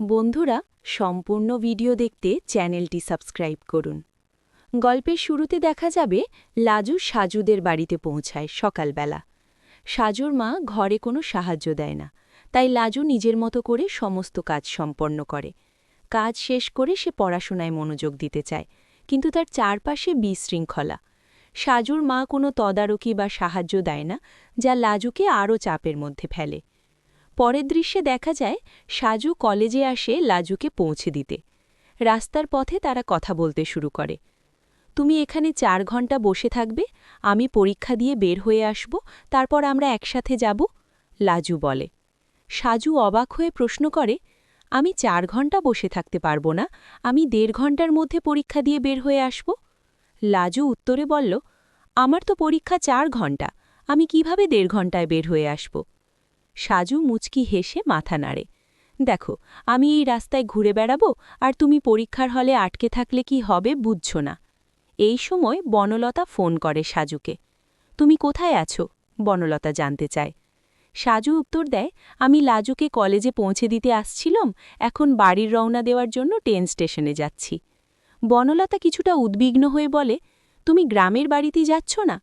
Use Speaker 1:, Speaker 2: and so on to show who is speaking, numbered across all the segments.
Speaker 1: বন্ধুরা, সম্পূর্ণ ভিডিও দেখতে চ্যানেলটি সাবস্ক্রাইব করুন। গল্পের শুরুতে দেখা যাবে লাজু সাজুদের বাড়িতে পৌঁছায় সকালবেলা। সাজুর মা ঘরে কোনো সাহায্য দেয় না, তাই লাজু নিজের মতো করে সমস্ত কাজ সম্পন্ন করে। কাজ শেষ করে সে পড়াশোনায় মনোযোগ দিতে চায়, কিন্তু তার চারপাশে বিশৃঙ্খলা। সাজুর মা কোনো তদারকি বা সাহায্য দেয় না, যা লাজুকে আরও চাপের মধ্যে ফেলে। পরের দৃশ্যে দেখা যায় সাজু কলেজে আসে লাজুকে পৌঁছে দিতে। রাস্তার পথে তারা কথা বলতে শুরু করে। তুমি এখানে 4 ঘন্টা বসে থাকবে, আমি পরীক্ষা দিয়ে বের হয়ে আসব, তারপর আমরা একসাথে যাব, লাজু বলে। সাজু অবাক হয়ে প্রশ্ন করে, আমি 4 ঘন্টা বসে থাকতে পারবো না, আমি 1.5 ঘন্টার মধ্যে পরীক্ষা দিয়ে বের হয়ে আসব। লাজু উত্তরে বলল, আমার তো পরীক্ষা 4 ঘন্টা, আমি কিভাবে 1.5 ঘন্টায় বের হয়ে আসব। সাজু মুচকি হেসে মাথা নাড়ে। দেখো, আমি এই রাস্তায় ঘুরে বেড়াবো, আর তুমি পরীক্ষার হলে আটকে থাকলে কি হবে বুঝছ না। এই সময় বনলতা ফোন করে সাজুকে। তুমি কোথায় আছো? বনলতা জানতে চায়। সাজু উত্তর দেয়, আমি লাজুকে কলেজে পৌঁছে দিতে আসছিলাম, এখন বাড়ির রওনা দেওয়ার জন্য ট্রেন স্টেশনে যাচ্ছি। বনলতা কিছুটা উদ্বিগ্ন হয়ে বলে, তুমি গ্রামের বাড়িতে যাচ্ছ না?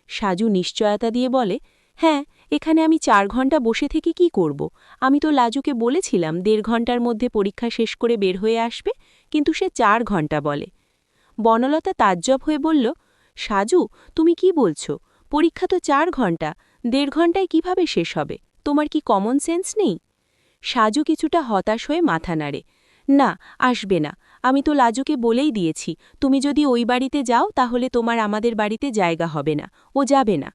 Speaker 1: সাজু নিশ্চয়তা দিয়ে বলে, হ্যাঁ, এখানে আমি 4 ঘন্টা বসে থেকে কি করব? আমি তো লাজুকে বলেছিলাম 1.5 ঘন্টার মধ্যে পরীক্ষা শেষ করে বের হয়ে আসবে, কিন্তু সে 4 ঘন্টা বলে। বনলতা তাজ্জব হয়ে বলল, সাজু, তুমি কি বলছো? পরীক্ষা তো 4 ঘন্টা, 1.5 ঘন্টায় কিভাবে শেষ হবে? তোমার কি কমন সেন্স নেই? সাজু কিছুটা হতাশ হয়ে মাথা নাড়ে। না, আসবে না, আমি তো লাজুকে বলেই দিয়েছি, তুমি যদি ওই বাড়িতে যাও তাহলে তোমার আমাদের বাড়িতে জায়গা হবে না, ও যাবে না।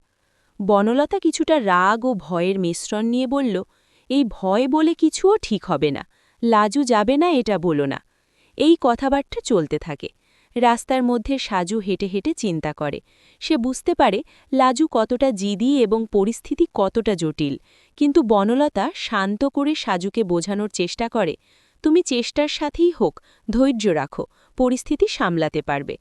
Speaker 1: বনলতা কিছুটা রাগ ও ভয়ের মিশ্রণ নিয়ে বলল, এই ভয় বলে কিছুও ঠিক হবে না, লাজু যাবে না এটা বলো না। এই কথাবার্তা চলতে থাকে। রাস্তার মধ্যে সাজু হেঁটে হেঁটে চিন্তা করে। সে বুঝতে পারে লাজু কতটা জিদি এবং পরিস্থিতি কতটা জটিল, কিন্তু বনলতা শান্ত করে সাজুকে বোঝানোর চেষ্টা করে, তুমি চেষ্টার সাথেই হোক, ধৈর্য রাখো, পরিস্থিতি সামলাতে পারবে।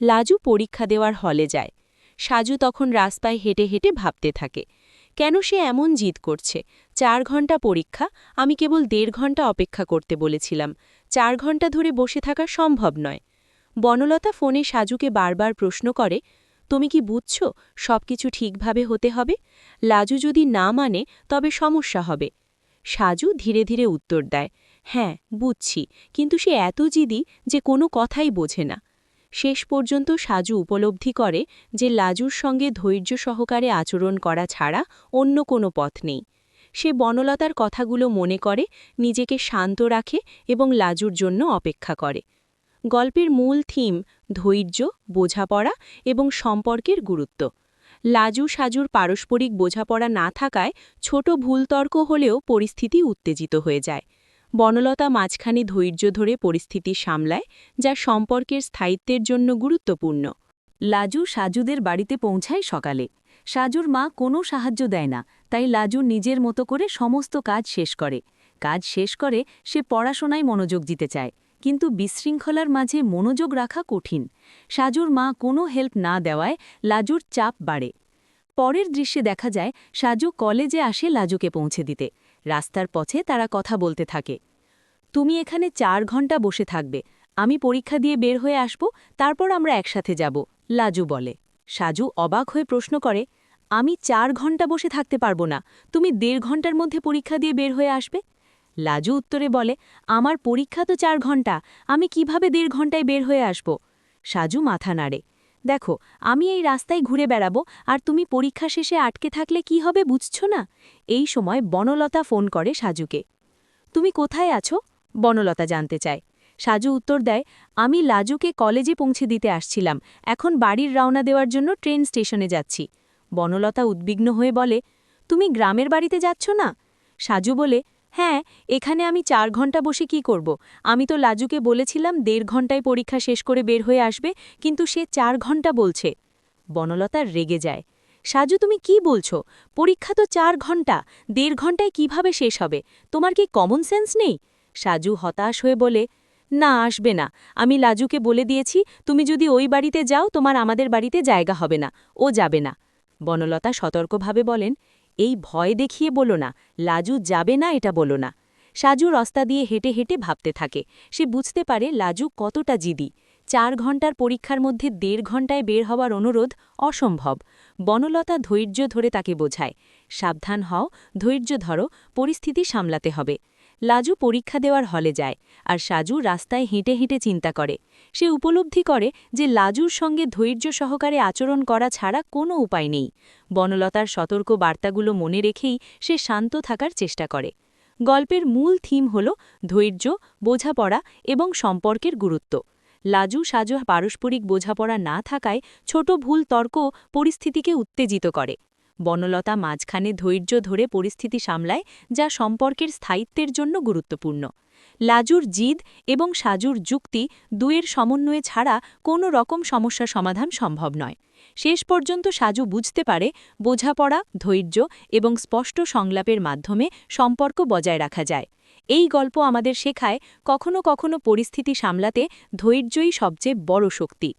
Speaker 1: লাজু পরীক্ষা দেওয়ার হলে যায়। সাজু তখন রাস্তায় হেঁটে হেঁটে ভাবতে থাকে, কেন সে এমন জিদ করছে? 4 ঘন্টা পরীক্ষা, আমি কেবল 1.5 ঘন্টা অপেক্ষা করতে বলেছিলাম, 4 ঘন্টা ধরে বসে থাকা সম্ভব নয়। বনলতা ফোনে সাজুকে বারবার প্রশ্ন করে, তুমি কি বুঝছ সবকিছু ঠিকভাবে হতে হবে? লাজু যদি না মানে তবে সমস্যা হবে। সাজু ধীরে ধীরে উত্তর দেয়, হ্যাঁ বুঝছি, কিন্তু সে এত জিদি যে কোনো কথাই বোঝে না। শেষ পর্যন্ত সাজু উপলব্ধি করে যে লাজুর সঙ্গে ধৈর্য সহকারে আচরণ করা ছাড়া অন্য কোনো পথ নেই। সে বনলতার কথাগুলো মনে করে, নিজেকে শান্ত রাখে এবং লাজুর জন্য অপেক্ষা করে। গল্পের মূল থিম ধৈর্য, বোঝাপড়া এবং সম্পর্কের গুরুত্ব। লাজু সাজুর পারস্পরিক বোঝাপড়া না থাকায় ছোট ভুলতর্ক হলেও পরিস্থিতি উত্তেজিত হয়ে যায়। বনলতা মাঝখানে ধৈর্য ধরে পরিস্থিতি সামলায়, যা সম্পর্কের স্থায়িত্বের জন্য গুরুত্বপূর্ণ। লাজু সাজুদের বাড়িতে পৌঁছায় সকালে। সাজুর মা কোনো সাহায্য দেয় না, তাই লাজু নিজের মতো করে সমস্ত কাজ শেষ করে। কাজ শেষ করে সে পড়াশোনায় মনোযোগ দিতে চায়, কিন্তু বিশৃঙ্খলার মাঝে মনোযোগ রাখা কঠিন। সাজুর মা কোনো হেল্প না দেওয়ায় লাজুর চাপ বাড়ে। পরের দৃশ্যে দেখা যায় সাজু কলেজে আসে লাজুকে পৌঁছে দিতে। রাস্তার পথে তারা কথা বলতে থাকে। তুমি এখানে 4 ঘন্টা বসে থাকবে, আমি পরীক্ষা দিয়ে বের হয়ে আসব, তারপর আমরা একসাথে যাব, লাজু বলে। সাজু অবাক হয়ে প্রশ্ন করে, আমি 4 ঘন্টা বসে থাকতে পারবো না, তুমি 1.5 ঘন্টার মধ্যে পরীক্ষা দিয়ে বের হয়ে আসবে। লাজু উত্তরে বলে, আমার পরীক্ষা তো 4 ঘন্টা, আমি কিভাবে 1.5 ঘন্টায় বের হয়ে আসব। সাজু মাথা নাড়ে। দেখো, আমি এই রাস্তায় ঘুরে বেড়াবো, আর তুমি পরীক্ষা শেষে আটকে থাকলে কি হবে বুঝছ না। এই সময় বনলতা ফোন করে সাজুকে। তুমি কোথায় আছো? বনলতা জানতে চায়। সাজু উত্তর দেয়, আমি লাজুকে কলেজে পৌঁছে দিতে আসছিলাম, এখন বাড়ির রওনা দেওয়ার জন্য ট্রেন স্টেশনে যাচ্ছি। বনলতা উদ্বিগ্ন হয়ে বলে, তুমি গ্রামের বাড়িতে যাচ্ছ না? সাজু বলে, হ্যাঁ, এখানে আমি 4 ঘন্টা বসে কি করব? আমি তো লাজুকে বলেছিলাম 1.5 ঘন্টায় পরীক্ষা শেষ করে বের হয়ে আসবে, কিন্তু সে 4 ঘন্টা বলছে। বনলতা রেগে যায়। সাজু, তুমি কি বলছো? পরীক্ষা তো 4 ঘন্টা, 1.5 ঘন্টায় কিভাবে শেষ হবে? তোমার কি কমন সেন্স নেই? সাজু হতাশ হয়ে বলে, না, আসবে না, আমি লাজুকে বলে দিয়েছি, তুমি যদি ওই বাড়িতে যাও তোমার আমাদের বাড়িতে জায়গা হবে না, ও যাবে না। বনলতা সতর্কভাবে বলেন, এই ভয় দেখিয়ে বলো না, লাজু যাবে না এটা বলো না। সাজু রাস্তা দিয়ে হেঁটে হেঁটে ভাবতে থাকে। সে বুঝতে পারে লাজু কতটা জিদি। 4 ঘণ্টার পরীক্ষার মধ্যে 1.5 ঘণ্টায় বের হওয়ার অনুরোধ অসম্ভব। বনলতা ধৈর্য ধরে তাকে বোঝায়, সাবধান হও, ধৈর্য ধরো, পরিস্থিতি সামলাতে হবে। লাজু পরীক্ষা দেওয়ার হলে যায়, আর সাজু রাস্তায় হেঁটে হেঁটে চিন্তা করে। সে উপলব্ধি করে যে লাজুর সঙ্গে ধৈর্য সহকারে আচরণ করা ছাড়া কোনো উপায় নেই। বনলতার সতর্ক বার্তাগুলো মনে রেখেই সে শান্ত থাকার চেষ্টা করে। গল্পের মূল থিম হল ধৈর্য, বোঝাপড়া এবং সম্পর্কের গুরুত্ব। লাজু সাজু পারস্পরিক বোঝাপড়া না থাকায় ছোট ভুল তর্ক পরিস্থিতিকে উত্তেজিত করে। বনলতা মাঝখানে ধৈর্য ধরে পরিস্থিতি সামলায়, যা সম্পর্কের স্থায়িত্বের জন্য গুরুত্বপূর্ণ। লাজুর জিদ এবং সাজুর যুক্তি দুয়ের সমন্বয়ে ছাড়া কোনো রকম সমস্যা সমাধান সম্ভব নয়। শেষ পর্যন্ত সাজু বুঝতে পারে বোঝাপড়া, ধৈর্য এবং স্পষ্ট সংলাপের মাধ্যমে সম্পর্ক বজায় রাখা যায়। এই গল্প আমাদের শেখায় কখনো কখনো পরিস্থিতি সামলাতে ধৈর্যই সবচেয়ে বড় শক্তি।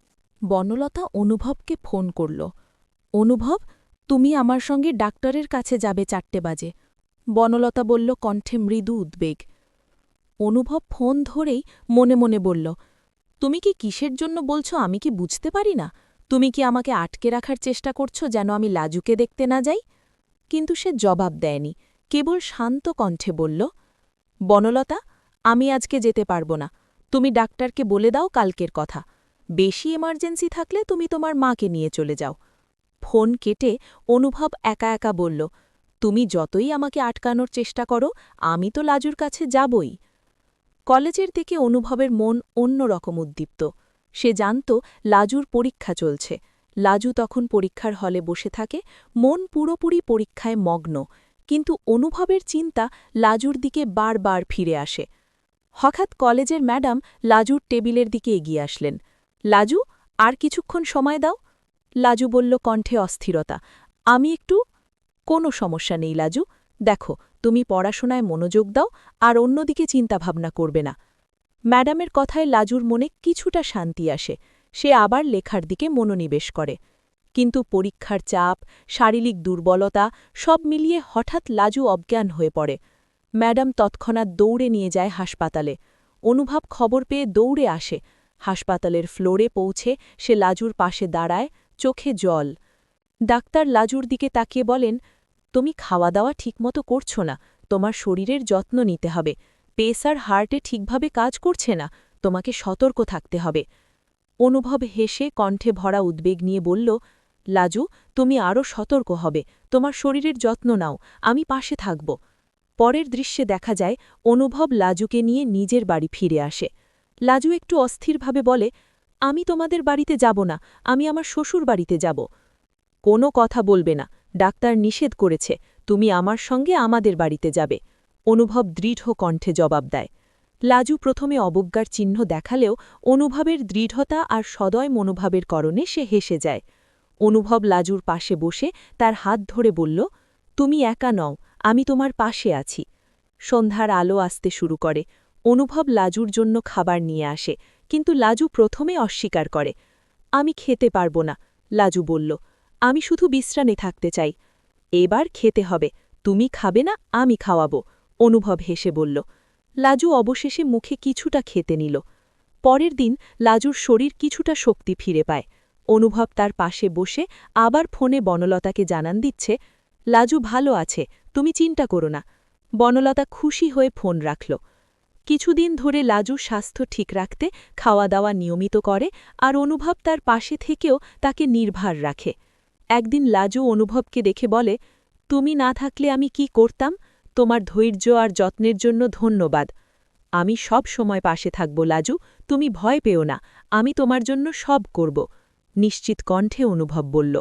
Speaker 2: বনলতা অনুভবকে ফোন করল। অনুভব, তুমি আমার সঙ্গে ডাক্তারের কাছে যাবে 4টে বাজে। বনলতা বলল কণ্ঠে মৃদু উদ্বেগ। অনুভব ফোন ধরেই মনে মনে বলল, তুমি কি কিসের জন্য বলছো আমি কি বুঝতে পারি না? তুমি কি আমাকে আটকে রাখার চেষ্টা করছো যেন আমি লাজুকে দেখতে না যাই? কিন্তু সে জবাব দেয়নি, কেবল শান্ত কণ্ঠে বলল, বনলতা, আমি আজকে যেতে পারবো না। তুমি ডাক্তারকে বলে দাও কালকের কথা। বেশি এমার্জেন্সি থাকলে তুমি তোমার মাকে নিয়ে চলে যাও। ফোন কেটে অনুভব একা একা বলল, তুমি যতই আমাকে আটকানোর চেষ্টা করো, আমি তো লাজুর কাছে যাবই। কলেজের দিকে অনুভবের মন অন্যরকম উদ্দীপ্ত। সে জানত লাজুর পরীক্ষা চলছে। লাজু তখন পরীক্ষার হলে বসে থাকে, মন পুরোপুরি পরীক্ষায় মগ্ন। কিন্তু অনুভবের চিন্তা লাজুর দিকে বারবার ফিরে আসে। হঠাৎ কলেজের ম্যাডাম লাজুর টেবিলের দিকে এগিয়ে আসলেন। লাজু, আর কিছুক্ষণ সময় দাও। লাজু বলল কণ্ঠে অস্থিরতা, আমি একটু। কোনো সমস্যা নেই লাজু, দেখো তুমি পড়াশোনায় মনোযোগ দাও আর অন্যদিকে চিন্তাভাবনা করবে না। ম্যাডামের কথায় লাজুর মনে কিছুটা শান্তি আসে। সে আবার লেখার দিকে মনোনিবেশ করে। কিন্তু পরীক্ষার চাপ, শারীরিক দুর্বলতা সব মিলিয়ে হঠাৎ লাজু অজ্ঞান হয়ে পড়ে। ম্যাডাম তৎক্ষণাৎ দৌড়ে নিয়ে যায় হাসপাতালে। অনুভব খবর পেয়ে দৌড়ে আসে। হাসপাতালের ফ্লোরে পৌঁছে সে লাজুর পাশে দাঁড়ায়, চোখে জল। ডাক্তার লাজুর দিকে তাকিয়ে বলেন, তুমি খাওয়া দাওয়া ঠিকমতো করছো না, তোমার শরীরের যত্ন নিতে হবে। পেসার হার্টে ঠিকভাবে কাজ করছে না, তোমাকে সতর্ক থাকতে হবে। অনুভব হেসে কণ্ঠে ভরা উদ্বেগ নিয়ে বলল, লাজু, তুমি আরও সতর্ক হবে, তোমার শরীরের যত্ন নাও, আমি পাশে থাকব। পরের দৃশ্যে দেখা যায় অনুভব লাজুকে নিয়ে নিজের বাড়ি ফিরে আসে। লাজু একটু অস্থিরভাবে বলে, আমি তোমাদের বাড়িতে যাব না, আমি আমার শ্বশুর বাড়িতে যাব। কোনো কথা বলবে না, ডাক্তার নিষেধ করেছে, তুমি আমার সঙ্গে আমাদের বাড়িতে যাবে। অনুভব দৃঢ় কণ্ঠে জবাব দেয়। লাজু প্রথমে অবজ্ঞার চিহ্ন দেখালেও অনুভবের দৃঢ়তা আর সদয় মনোভাবের কারণে সে হেসে যায়। অনুভব লাজুর পাশে বসে তার হাত ধরে বলল, তুমি একা নও, আমি তোমার পাশে আছি। সন্ধ্যার আলো আসতে শুরু করে। অনুভব লাজুর জন্য খাবার নিয়ে আসে, কিন্তু লাজু প্রথমে অস্বীকার করে। আমি খেতে পারব না, লাজু বলল, আমি শুধু বিশ্রামে থাকতে চাই। এবার খেতে হবে, তুমি খাবে না, আমি খাওয়াবো, অনুভব হেসে বলল। লাজু অবশেষে মুখে কিছুটা খেতে নিল। পরের দিন লাজুর শরীর কিছুটা শক্তি ফিরে পায়। অনুভব তার পাশে বসে আবার ফোনে বনলতাকে জানান দিচ্ছে, লাজু ভালো আছে, তুমি চিন্তা করো না। বনলতা খুশি হয়ে ফোন রাখল। কিছুদিন ধরে লাজু স্বাস্থ্য ঠিক রাখতে খাওয়া দাওয়া নিয়মিত করে, আর অনুভব তার পাশে থেকেও তাকে নির্ভার রাখে। একদিন লাজু অনুভবকে দেখে বলে, তুমি না থাকলে আমি কি করতাম? তোমার ধৈর্য আর যত্নের জন্য ধন্যবাদ। আমি সব সময় পাশে থাকব লাজু, তুমি ভয় পেও না, আমি তোমার জন্য সব করব, নিশ্চিত কণ্ঠে অনুভব বলল।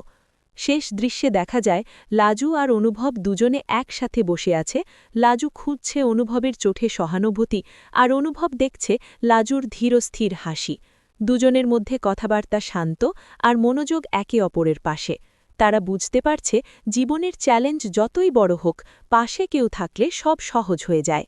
Speaker 2: শেষ দৃশ্যে দেখা যায় লাজু আর অনুভব দুজনে একসাথে বসে আছে। লাজু খুঁজছে অনুভবের চোখে সহানুভূতি, আর অনুভব দেখছে লাজুর ধীরস্থির হাসি। দুজনের মধ্যে কথাবার্তা শান্ত আর মনোযোগ একে অপরের পাশে। তারা বুঝতে পারছে জীবনের চ্যালেঞ্জ যতই বড় হোক, পাশে কেউ থাকলে সব সহজ হয়ে যায়।